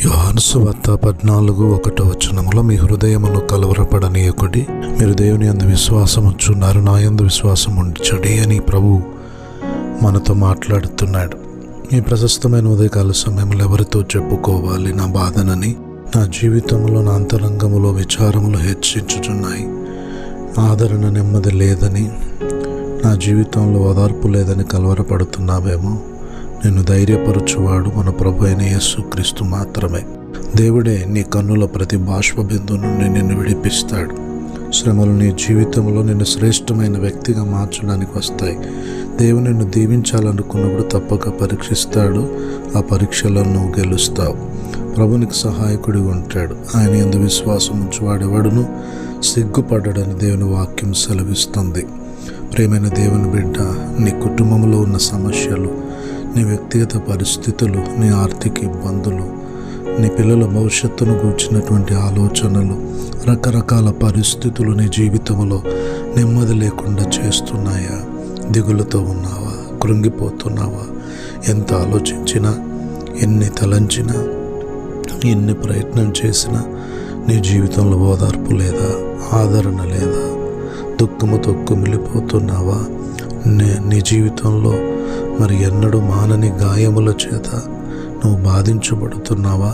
యోహాను సువార్త 14:1 మీ హృదయమును కలవరపడనీయకుడి, మీరు దేవుని యందు విశ్వాసం ఉంచున్నారు, నా యందు విశ్వాసం ఉంచడి అని ప్రభు మనతో మాట్లాడుతున్నాడు. ఈ ప్రశస్తమైన ఉదయకాల సమయంలో ఎవరితో చెప్పుకోవాలి నా బాధనని? నా జీవితంలో, నా అంతరంగములో విచారములు హెచ్చించుచున్నాయి, ఆదరణ నెమ్మది లేదని, నా జీవితంలో ఓదార్పు లేదని కలవరపడుతున్నావేమో. నిన్ను ధైర్యపరచువాడు మన ప్రభు అయిన యేసుక్రీస్తు మాత్రమే. దేవుడే నీ కన్నుల ప్రతి బాష్ప బిందువు నుండి నిన్ను విడిపిస్తాడు. శ్రమలు నీ జీవితంలో నిన్ను శ్రేష్టమైన వ్యక్తిగా మార్చడానికి వస్తాయి. దేవుడు నిన్ను దీవించాలనుకున్నప్పుడు తప్పక పరీక్షిస్తాడు. ఆ పరీక్షలో నువ్వు గెలుస్తావు. ప్రభునికి సహాయకుడి ఉంటాడు. ఆయన యందు విశ్వాసం ఉంచువాడెవడును సిగ్గుపడ్డాడని దేవుని వాక్యం సెలవిస్తుంది. ప్రియమైన దేవుని బిడ్డ, నీ కుటుంబంలో ఉన్న సమస్యలు, నీ వ్యక్తిగత పరిస్థితులు, నీ ఆర్థిక ఇబ్బందులు, నీ పిల్లల భవిష్యత్తును గూర్చినటువంటి ఆలోచనలు, రకరకాల పరిస్థితులు నీ జీవితంలో నెమ్మది లేకుండా చేస్తున్నాయా? దిగులుతో ఉన్నావా? కృంగిపోతున్నావా? ఎంత ఆలోచించినా, ఎన్ని తలంచినా, ఎన్ని ప్రయత్నం చేసినా నీ జీవితంలో ఓదార్పు లేదా? ఆదరణ లేదా? దుఃఖముతో కుమిలిపోతున్నావా? నీ జీవితంలో మరి ఎన్నడూ మానని గాయముల చేత నువ్వు బాధించబడుతున్నావా?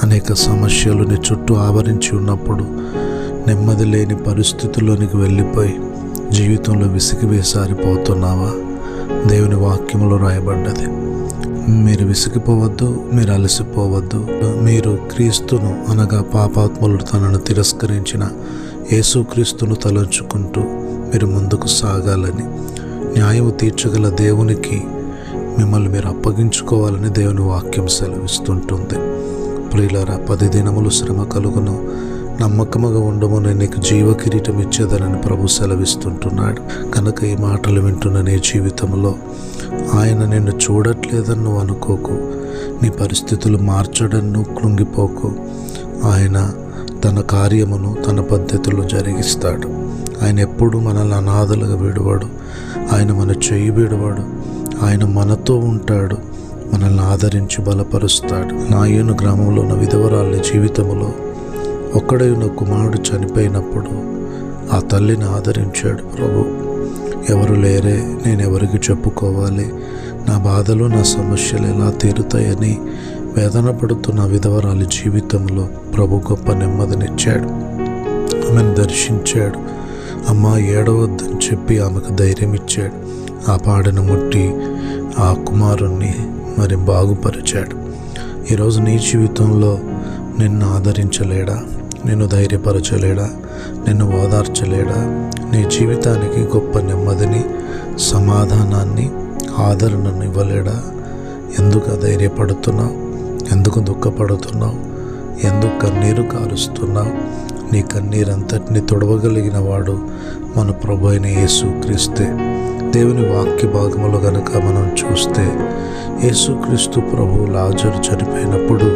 అనేక సమస్యలు నీ చుట్టూ ఆవరించి ఉన్నప్పుడు నెమ్మది లేని పరిస్థితుల్లోనికి వెళ్ళిపోయి జీవితంలో విసిగి వేసారిపోతున్నావా? దేవుని వాక్యంలో రాయబడ్డది, మీరు విసిగిపోవద్దు, మీరు అలసిపోవద్దు, మీరు క్రీస్తును అనగా పాపాత్ములు తనను తిరస్కరించిన యేసుక్రీస్తును తలంచుకుంటూ మీరు ముందుకు సాగాలని, న్యాయము తీర్చగల దేవునికి మిమ్మల్ని మీరు అప్పగించుకోవాలని దేవుని వాక్యం సెలవిస్తుంటుంది. ప్రియులారా, 10 దినములు శ్రమ కలుగును, నమ్మకముగా ఉండము, నేను నీకు జీవ కిరీటం ఇచ్చేదనని ప్రభు సెలవిస్తుంటున్నాడు. కనుక ఈ మాటలు వింటున్న నీ జీవితంలో ఆయన నిన్ను చూడట్లేదని నువ్వు అనుకోకు, నీ పరిస్థితులు మార్చడని నువ్వు కృంగిపోకు. ఆయన తన కార్యమును తన పద్ధతిలో జరిగిస్తాడు. ఆయన ఎప్పుడు మనల్ని అనాథలుగా విడువాడు. ఆయన మన చెయ్యి విడువాడు. ఆయన మనతో ఉంటాడు, మనల్ని ఆదరించి బలపరుస్తాడు. నాయోను గ్రామంలో ఉన్న విధవరాలి జీవితంలో ఒక్కడే ఉన్న కుమారుడు చనిపోయినప్పుడు ఆ తల్లిని ఆదరించాడు ప్రభు. ఎవరు లేరే, నేను ఎవరికి చెప్పుకోవాలి? నా బాధలు, నా సమస్యలు ఎలా తీరుతాయని వేదన పడుతున్న విధవరాలి జీవితంలో ప్రభు గొప్ప నెమ్మదినిచ్చాడు. ఆమెను దర్శించాడు. అమ్మ, ఏడవద్దని చెప్పి ఆమెకు ధైర్యం ఇచ్చాడు. ఆ పాడను ముట్టి ఆ కుమారుణ్ణి మరి బాగుపరిచాడు. ఈరోజు నీ జీవితంలో నిన్ను ఆదరించలేడా? నిన్ను ధైర్యపరచలేడా? నిన్ను ఓదార్చలేడా? నీ జీవితానికి గొప్ప నెమ్మదిని, సమాధానాన్ని, ఆదరణను ఇవ్వలేడా? ఎందుకు అధైర్యపడుతున్నావు? ఎందుకు దుఃఖపడుతున్నావు? ఎందుకు కన్నీరు కారుస్తున్నావు? నీ కన్నీరంతటిని తొడవగలిగిన వాడు మన ప్రభు అయిన యేసుక్రీస్తే. దేవుని వాక్య భాగములో గనుక మనం చూస్తే, యేసుక్రీస్తు ప్రభు లాజరు చనిపోయినప్పుడు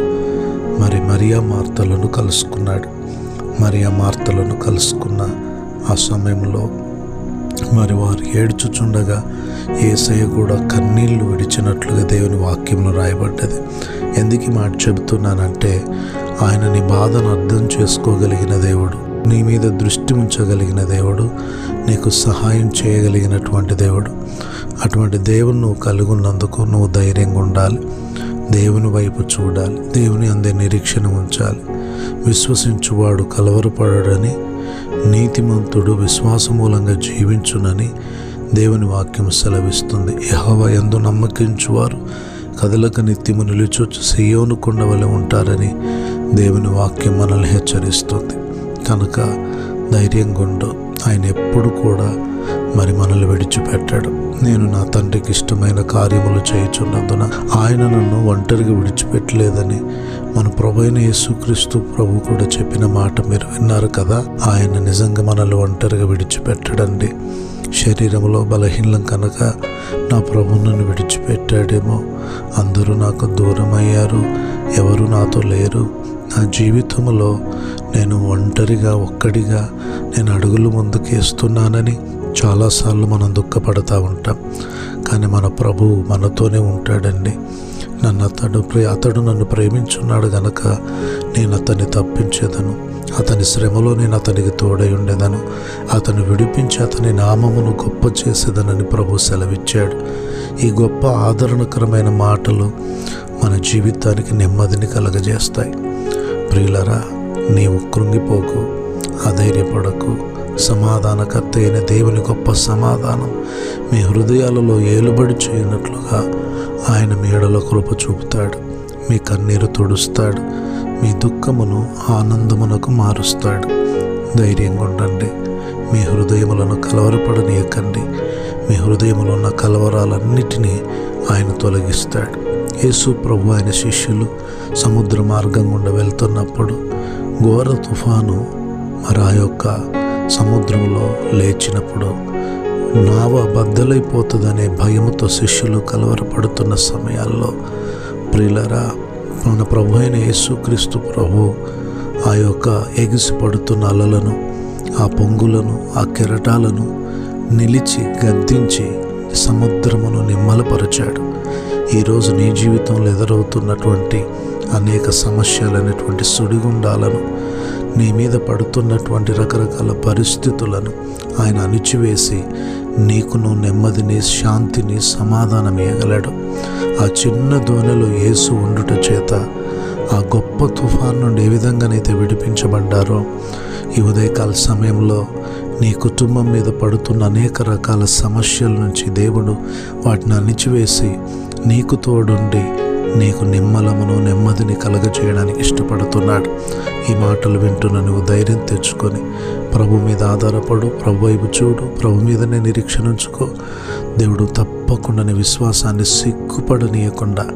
మరి మరియా మార్తలను కలుసుకున్నాడు. మరియా మార్తలను కలుసుకున్న ఆ సమయంలో మరి వారు ఏడ్చుచుండగా యేసయ్య కూడా కన్నీళ్లు విడిచినట్లుగా దేవుని వాక్యంలో రాయబడ్డది. ఎందుకు ఈ మాట చెబుతున్నానంటే, ఆయన నీ బాధను అర్థం చేసుకోగలిగిన దేవుడు, నీ మీద దృష్టి ఉంచగలిగిన దేవుడు, నీకు సహాయం చేయగలిగినటువంటి దేవుడు. అటువంటి దేవుని నువ్వు కలిగి ఉన్నందుకు నువ్వు ధైర్యంగా ఉండాలి. దేవుని వైపు చూడాలి. దేవుని అందే నిరీక్షణ ఉంచాలి. విశ్వసించువాడు కలవరపడని, నీతిమంతుడు విశ్వాసమూలంగా జీవించునని దేవుని వాక్యం సెలవిస్తుంది. యెహోవా యందు నమ్మకించువారు కదలక నిత్యము నిలుచొచ్చు సియోను కొండ వలె ఉంటారని దేవుని వాక్యం మనల్ని హెచ్చరిస్తుంది. కనుక ధైర్యంగా ఉండు. ఆయన ఎప్పుడు కూడా మరి మనల్ని విడిచిపెట్టాడు. నేను నా తండ్రికి ఇష్టమైన కార్యములు చేయుచున్నందున ఆయన నన్ను ఒంటరిగా విడిచిపెట్టలేదని మన ప్రభు అయిన యేసుక్రీస్తు ప్రభు కూడా చెప్పిన మాట మీరు విన్నారు కదా. ఆయన నిజంగా మనల్ని ఒంటరిగా విడిచిపెట్టడండి. శరీరంలో బలహీనం కనుక నా ప్రభు నన్ను విడిచిపెట్టాడేమో, అందరూ నాకు దూరం అయ్యారు, ఎవరు నాతో లేరు, నా జీవితంలో నేను ఒంటరిగా ఒక్కడిగా నేను అడుగులు ముందుకేస్తున్నానని చాలాసార్లు మనం దుఃఖపడతా ఉంటాం. కానీ మన ప్రభువు మనతోనే ఉంటాడండి. అతడు నన్ను ప్రేమించున్నాడు గనక నేను అతన్ని తప్పించేదను. అతని శ్రమలో నేను అతనికి తోడై ఉండేదను. అతను విడిపించి అతని నామమును గొప్ప చేసేదనని ప్రభు సెలవిచ్చాడు. ఈ గొప్ప ఆదరణకరమైన మాటలు మన జీవితానికి నెమ్మదిని కలగజేస్తాయి. ప్రియులరా, నీవు కృంగిపోకు, అధైర్యపడకు. సమాధానకర్త అయిన దేవుని గొప్ప సమాధానం మీ హృదయాలలో ఏలుబడి చేయనట్లుగా ఆయన మీ ఎడల కృప చూపుతాడు. మీ కన్నీరు తుడుస్తాడు. మీ దుఃఖమును ఆనందమునకు మారుస్తాడు. ధైర్యంగా ఉండండి. మీ హృదయములను కలవరపడనీయకండి. మీ హృదయములో ఉన్న కలవరాలన్నిటినీ ఆయన తొలగిస్తాడు. యేసు ప్రభు ఆయన శిష్యులు సముద్ర మార్గం గుండా వెళ్తున్నప్పుడు ఘోర తుఫాను మరి ఆ యొక్క సముద్రంలో లేచినప్పుడు నావ బద్దలైపోతుందనే భయముతో శిష్యులు కలవరపడుతున్న సమయాల్లో ప్రియులరా, మన ప్రభు అయిన యేసుక్రీస్తు ప్రభు ఆ యొక్క ఎగిసిపడుతున్న అలలను, ఆ పొంగులను, ఆ కెరటాలను నిలిచి గద్దించి సముద్రమును నిమ్మలపరిచాడు. ఈరోజు నీ జీవితంలో ఎదురవుతున్నటువంటి అనేక సమస్యలైనటువంటి సుడిగుండాలను, నీ మీద పడుతున్నటువంటి రకరకాల పరిస్థితులను ఆయన అణిచివేసి నీకును నెమ్మదిని, శాంతిని, సమాధానం ఇవ్వగలడు. ఆ చిన్న దోణిలో యేసు ఉండుట చేత ఆ గొప్ప తుఫాన్ నుండి ఏ విధంగానైతే విడిపించబడ్డారో, ఈ ఉదయకాల సమయంలో నీ కుటుంబం మీద పడుతున్న అనేక రకాల సమస్యల నుంచి దేవుడు వాటిని అణిచివేసి నీకు తోడుండి నీకు నిమ్మలమును, నెమ్మదిని కలగజేయడానికి ఇష్టపడుతున్నాడు. ఈ మాటలు వింటున్న నువ్వు ధైర్యం తెచ్చుకొని ప్రభు మీద ఆధారపడు, ప్రభు వైపు చూడు, ప్రభు మీదనే నిరీక్షణ ఉంచుకో. దేవుడు తప్పకుండా నీ విశ్వాసాన్ని సిగ్గుపడనీయకుండా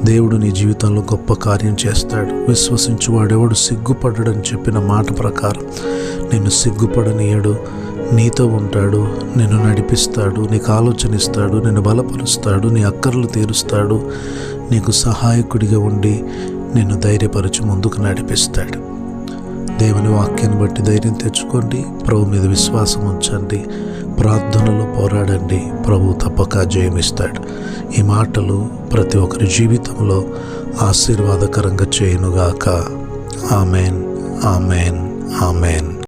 దేవుడు నీ జీవితంలో గొప్ప కార్యం చేస్తాడు. విశ్వసించువాడెవడు సిగ్గుపడడని చెప్పిన మాట ప్రకారం నిన్ను సిగ్గుపడనీయడు. నీతో ఉంటాడు, నిన్ను నడిపిస్తాడు, నీకు ఆలోచన ఇస్తాడు, నిన్ను బలపరుస్తాడు, నీ అక్కర్లు తీరుస్తాడు, నీకు సహాయకుడిగా ఉండి నిన్ను ధైర్యపరిచి ముందుకు నడిపిస్తాడు. దేవుని వాక్యాన్ని బట్టి ధైర్యం తెచ్చుకోండి. ప్రభు మీద విశ్వాసం ఉంచండి. ప్రార్థనలో పోరాడండి. ప్రభు తప్పక జయమిస్తాడు. ఈ మాటలు ప్రతి ఒక్కరి జీవితంలో ఆశీర్వాదకరంగా చేయునుగాక. Amen, amen, amen.